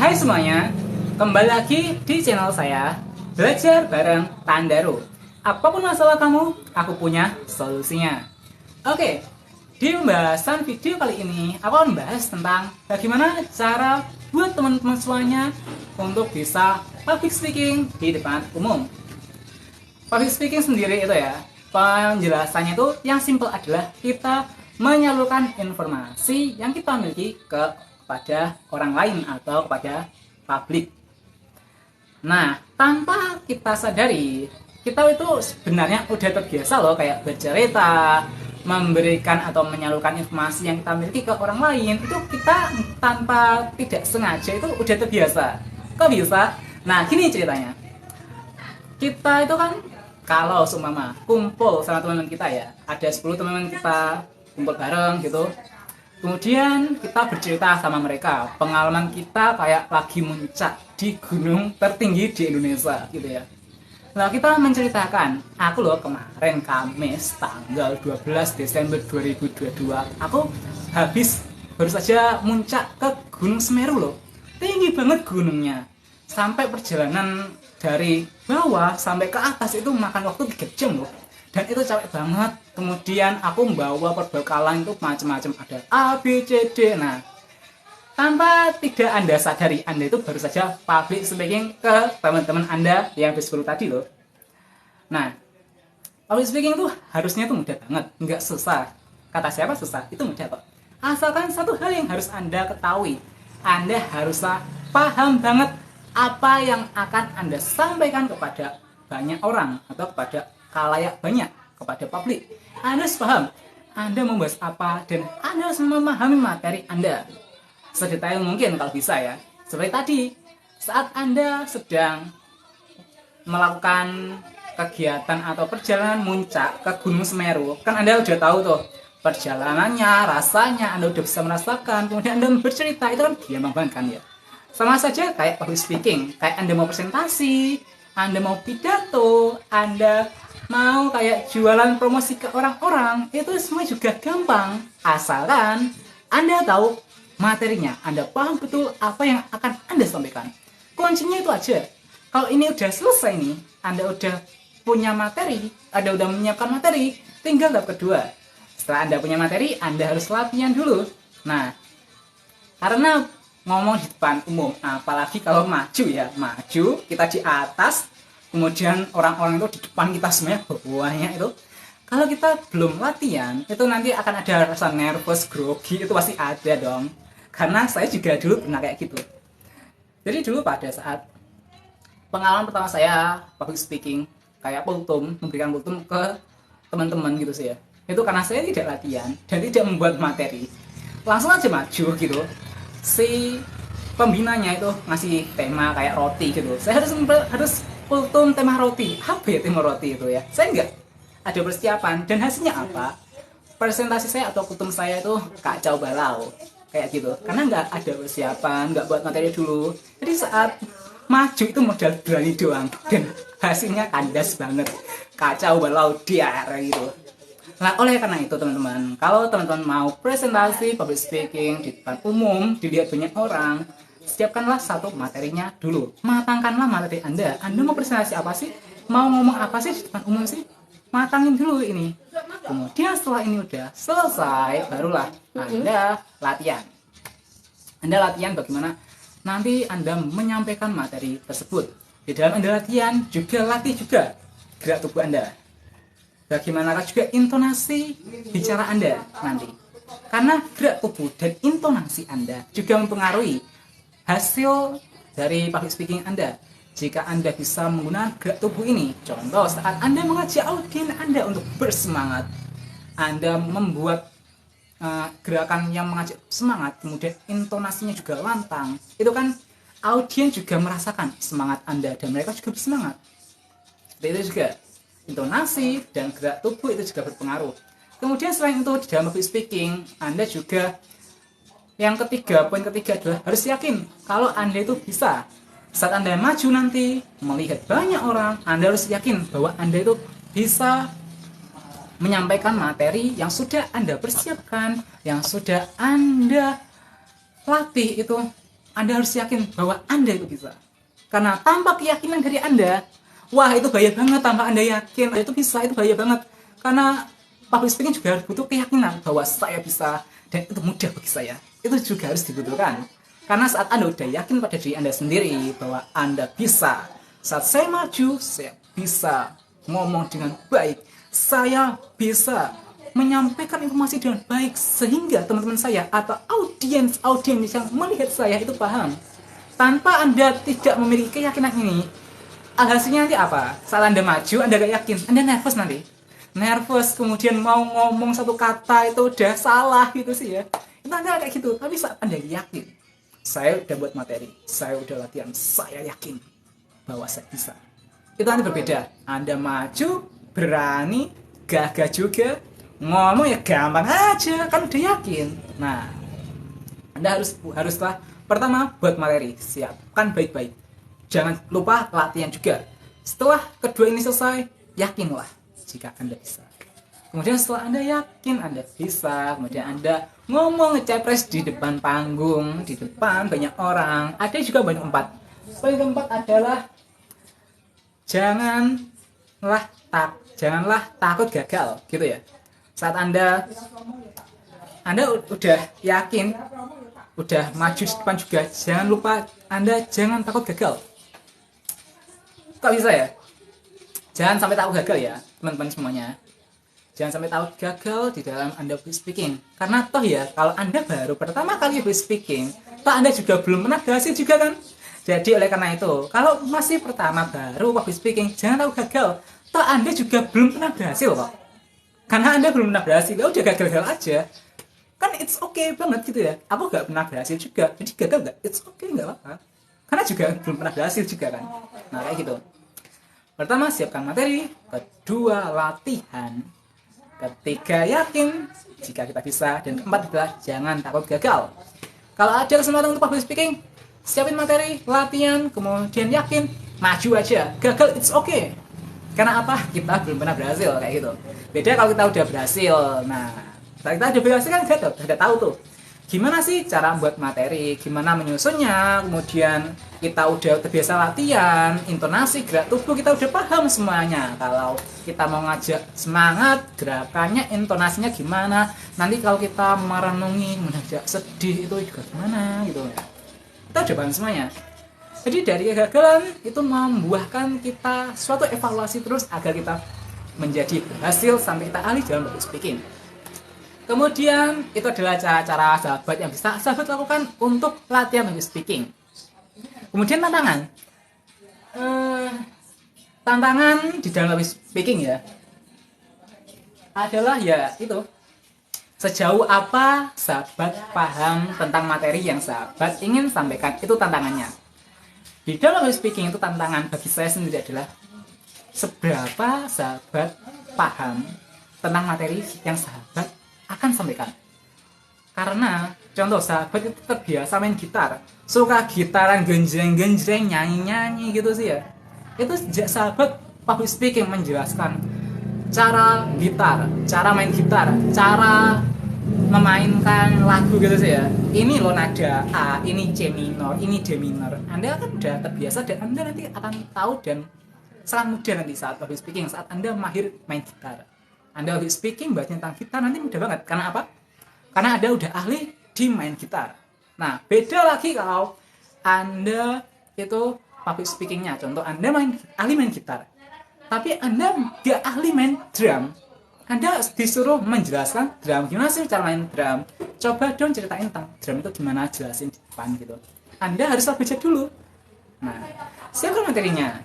Hai semuanya, kembali lagi di channel saya, Belajar Bareng Tandaru. Apapun masalah kamu, aku punya solusinya. Oke, di pembahasan video kali ini, aku akan membahas tentang bagaimana cara buat teman-teman semuanya untuk bisa public speaking di depan umum. Public speaking sendiri itu ya, penjelasannya itu yang simple adalah kita menyalurkan informasi yang kita miliki kepada orang lain atau kepada publik. Nah, tanpa kita sadari, kita itu sebenarnya udah terbiasa loh kayak bercerita, memberikan atau menyalurkan informasi yang kita miliki ke orang lain. Itu kita tanpa tidak sengaja itu udah terbiasa. Kok bisa? Nah, gini ceritanya. Kita itu kan kalau seumpama kumpul sama teman-teman kita ya, ada 10 teman-teman kita kumpul bareng gitu. Kemudian kita bercerita sama mereka pengalaman kita kayak lagi muncak di gunung tertinggi di Indonesia gitu ya. Nah, kita menceritakan, aku loh kemarin Kamis tanggal 12 Desember 2022, aku habis baru saja muncak ke Gunung Semeru loh. Tinggi banget gunungnya. Sampai perjalanan dari bawah sampai ke atas itu makan waktu 3 jam loh. Dan itu capek banget. Kemudian aku membawa perbekalan itu macam-macam, ada A, B, C, D. Nah, tanpa tidak Anda sadari, Anda itu baru saja public speaking ke teman-teman Anda yang habis 10 tadi loh. Nah, public speaking itu harusnya tuh mudah banget, nggak susah. Kata siapa susah? Itu mudah kok. Asalkan satu hal yang harus Anda ketahui, Anda haruslah paham banget apa yang akan Anda sampaikan kepada banyak orang atau kepada khalayak banyak, kepada publik. Anda harus paham Anda membahas apa dan Anda harus memahami materi Anda sedetail mungkin kalau bisa ya. Seperti tadi, saat Anda sedang melakukan kegiatan atau perjalanan muncak ke Gunung Semeru, kan Anda udah tahu tuh perjalanannya, rasanya, Anda udah bisa merasakan, kemudian Anda bercerita, itu kan gampang banget kan ya. Sama saja kayak public speaking, kayak Anda mau presentasi, Anda mau pidato, Anda mau kayak jualan promosi ke orang-orang, itu semua juga gampang. Asalkan Anda tahu materinya, Anda paham betul apa yang akan Anda sampaikan. Kuncinya itu aja. Kalau ini udah selesai nih, Anda udah punya materi, Anda udah menyiapkan materi, tinggal tahap kedua. Setelah Anda punya materi, Anda harus latihan dulu. Nah, karena ngomong di depan umum, apalagi kalau maju ya, maju, kita di atas, kemudian orang-orang itu di depan kita semuanya, bawahnya itu. Kalau kita belum latihan, itu nanti akan ada rasa nervous, grogi, itu pasti ada dong. Karena saya juga dulu pernah kayak gitu. Jadi dulu pada saat pengalaman pertama saya public speaking, kayak kultum, memberikan kultum ke teman-teman gitu sih ya. Itu karena saya tidak latihan dan tidak membuat materi. Langsung aja maju gitu. Si pembinanya itu ngasih tema kayak roti gitu. Saya harus kultum tema roti. Apa ya tema roti itu ya? Saya enggak ada persiapan dan hasilnya apa? Presentasi saya atau kultum saya itu kacau balau kayak gitu. Karena nggak ada persiapan, nggak buat materi dulu. Jadi saat maju itu modal berani doang dan hasilnya kandas banget, kacau balau diar gitu. Nah, oleh karena itu teman-teman, kalau teman-teman mau presentasi public speaking di depan umum, dilihat banyak orang, siapkanlah satu materinya dulu. Matangkanlah materi Anda. Anda mau presentasi apa sih? Mau ngomong apa sih di depan umum sih? Matangin dulu ini. Kemudian setelah ini udah selesai, barulah Anda latihan. Anda latihan bagaimana nanti Anda menyampaikan materi tersebut. Di dalam Anda latihan, juga latih juga gerak tubuh Anda. Bagaimana juga intonasi bicara Anda nanti. Karena gerak tubuh dan intonasi Anda juga mempengaruhi hasil dari public speaking Anda. Jika Anda bisa menggunakan gerak tubuh ini, contoh saat Anda mengajak audiens Anda untuk bersemangat, Anda membuat gerakan yang mengajak semangat, kemudian intonasinya juga lantang, itu kan audiens juga merasakan semangat Anda dan mereka juga bersemangat. Seperti itu juga intonasi dan gerak tubuh itu juga berpengaruh. Kemudian selain itu di dalam public speaking, Anda juga yang ketiga, poin ketiga adalah harus yakin kalau Anda itu bisa. Saat Anda maju nanti melihat banyak orang, Anda harus yakin bahwa Anda itu bisa menyampaikan materi yang sudah Anda persiapkan, yang sudah Anda latih itu Anda harus yakin bahwa Anda itu bisa. Karena tanpa keyakinan dari Anda, wah itu bahaya banget. Tanpa Anda yakin itu bisa, itu bahaya banget. Karena public speaking juga harus butuh keyakinan bahwa saya bisa dan itu mudah bagi saya. Itu juga harus dibutuhkan. Karena saat Anda udah yakin pada diri Anda sendiri bahwa Anda bisa, saat saya maju, saya bisa ngomong dengan baik, saya bisa menyampaikan informasi dengan baik sehingga teman-teman saya atau audiens yang melihat saya itu paham. Tanpa Anda tidak memiliki keyakinan ini, hasilnya nanti apa? Saat Anda maju, Anda gak yakin, Anda nervous nanti. Nervous, kemudian mau ngomong satu kata itu udah salah gitu sih ya. Itu Anda kayak gitu, tapi saat Anda yakin, saya udah buat materi, saya udah latihan, saya yakin bahwa saya bisa. Itu Anda berbeda. Anda maju, berani, gagah juga, ngomong ya gampang aja, kan udah yakin. Nah, Anda haruslah pertama buat materi, siapkan baik-baik. Jangan lupa latihan juga. Setelah kedua ini selesai, yakinlah jika Anda bisa. Kemudian setelah Anda yakin Anda bisa, kemudian Anda ngomong ngecepres di depan panggung, di depan banyak orang. Ada juga banyak tempat. Poin keempat adalah janganlah takut gagal, gitu ya. Saat Anda udah yakin, udah maju di depan juga, jangan lupa Anda jangan takut gagal. Kok bisa ya? Jangan sampai takut gagal ya, teman-teman semuanya. Jangan sampai takut gagal di dalam Anda public speaking. Karena toh ya, kalau Anda baru pertama kali public speaking, toh Anda juga belum pernah berhasil juga kan? Jadi oleh karena itu, kalau masih pertama baru public speaking, jangan takut gagal. Toh Anda juga belum pernah berhasil kok. Karena Anda belum pernah berhasil, ya udah gagal-gagal aja. Kan it's okay banget gitu ya. Aku gak pernah berhasil juga, jadi gagal gak? It's okay, gak apa-apa. Karena juga belum pernah berhasil juga kan. Nah kayak gitu. Pertama, siapkan materi. Kedua, latihan. Ketiga, yakin jika kita bisa. Dan keempat adalah jangan takut gagal. Kalau ada kesempatan untuk public speaking, siapin materi, latihan, kemudian yakin, maju aja. Gagal, it's okay. Karena apa? Kita belum pernah berhasil kayak gitu. Beda kalau kita udah berhasil. Nah, setelah kita udah berhasil kan kita udah tahu tuh gimana sih cara buat materi, gimana menyusunnya, kemudian kita udah terbiasa latihan, intonasi, gerak tubuh kita udah paham semuanya. Kalau kita mau ngajak semangat, gerakannya, intonasinya gimana, nanti kalau kita merenungi, mengajak sedih itu juga gimana gitu. Kita udah paham semuanya. Jadi dari kegagalan itu membuahkan kita suatu evaluasi terus agar kita menjadi berhasil sampai kita ahli dalam public speaking. Kemudian itu adalah cara-cara sahabat yang bisa sahabat lakukan untuk latihan public speaking. Kemudian tantangan. Tantangan di dalam public speaking ya adalah ya itu, sejauh apa sahabat paham tentang materi yang sahabat ingin sampaikan, itu tantangannya. Di dalam public speaking itu tantangan bagi saya sendiri adalah seberapa sahabat paham tentang materi yang sahabat akan sampaikan. Karena contoh sahabat itu terbiasa main gitar, suka gitaran genjreng-genjreng, nyanyi-nyanyi gitu sih ya. Itu sejak sahabat public speaking menjelaskan cara gitar, cara main gitar, cara memainkan lagu gitu sih ya. Ini loh nada A, ini C minor, ini D minor. Anda kan udah terbiasa dan Anda nanti akan tahu dan sangat mudah nanti saat public speaking, saat Anda mahir main gitar. Anda public speaking bahas tentang gitar nanti mudah banget. Karena apa? Karena Anda udah ahli di main gitar. Nah, beda lagi kalau Anda itu public speakingnya. Contoh Anda ahli main gitar, tapi Anda nggak ahli main drum. Anda disuruh menjelaskan drum, gimana sih cara main drum. Coba dong ceritain tentang drum itu gimana, jelasin di depan gitu. Anda harus belajar dulu. Nah, siapkan materinya.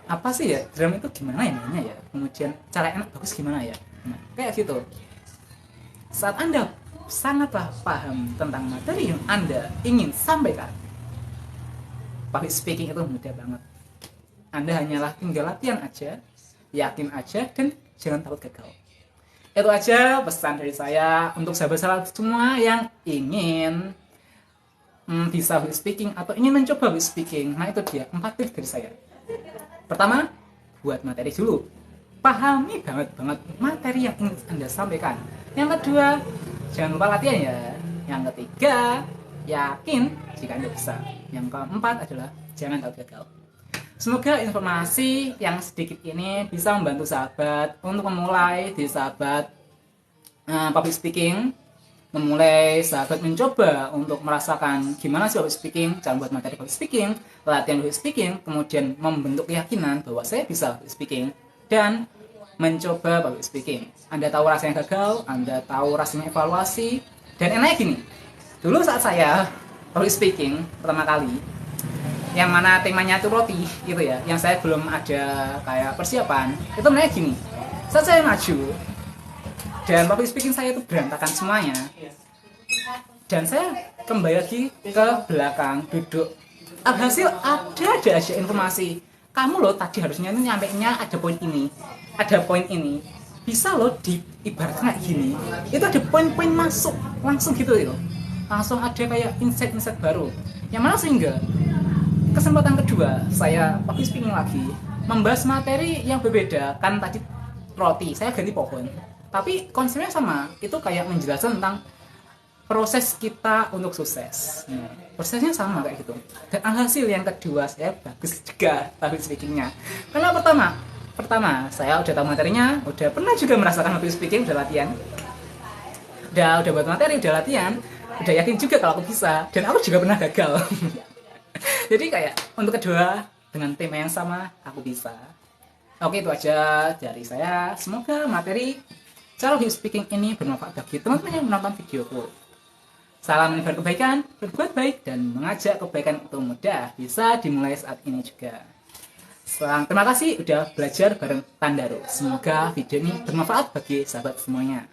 Apa sih ya drum itu gimana ya namanya ya, kemudian cara enak bagus gimana ya. Nah, kayak gitu. Saat Anda sangatlah paham tentang materi yang Anda ingin sampaikan, public speaking itu mudah banget. Anda hanyalah tinggal latihan aja, yakin aja, dan jangan takut gagal. Itu aja pesan dari saya untuk sahabat-sahabat semua yang ingin bisa public speaking atau ingin mencoba public speaking. Nah itu dia 4 tips dari saya. Pertama, buat materi dulu. Pahami banget materi yang ingin Anda sampaikan. Yang kedua, jangan lupa latihan ya. Yang ketiga, yakin jika Anda bisa. Yang keempat adalah jangan takut gagal. Semoga informasi yang sedikit ini bisa membantu sahabat untuk memulai di sahabat public speaking, memulai sahabat mencoba untuk merasakan gimana sih public speaking, cara buat materi public speaking, latihan public speaking, kemudian membentuk keyakinan bahwa saya bisa public speaking dan mencoba public speaking. Anda tahu rasanya gagal, Anda tahu rasanya evaluasi, dan enaknya gini. Dulu saat saya public speaking pertama kali, yang mana temanya itu roti gitu ya, yang saya belum ada kayak persiapan, itu sebenarnya gini. Saat saya maju dan public speaking saya itu berantakan semuanya, dan saya kembali lagi ke belakang duduk, alhasil ada aja informasi, kamu loh tadi harusnya itu nyampainya ada poin ini, ada poin ini, bisa loh diibaratkan kayak gini, itu ada poin-poin masuk langsung gitu loh, langsung ada kayak insight-insight baru, yang mana sehingga kesempatan kedua saya public speaking lagi membahas materi yang berbeda. Kan tadi roti, saya ganti pohon, tapi konsepnya sama, itu kayak menjelaskan tentang proses kita untuk sukses. Prosesnya sama kayak gitu, dan alhasil yang kedua saya bagus juga public speakingnya. Karena pertama saya udah tahu materinya, udah pernah juga merasakan public speaking, udah latihan, udah buat materi, udah latihan, udah yakin juga kalau aku bisa, dan aku juga pernah gagal. Jadi kayak untuk kedua dengan tema yang sama aku bisa. Oke, itu aja dari saya. Semoga materi cara public speaking ini bermanfaat bagi teman-teman yang menonton videoku. Salam menyebar kebaikan, berbuat baik, dan mengajak kebaikan itu mudah bisa dimulai saat ini juga. Terima kasih udah belajar bareng Tandaro. Semoga video ini bermanfaat bagi sahabat semuanya.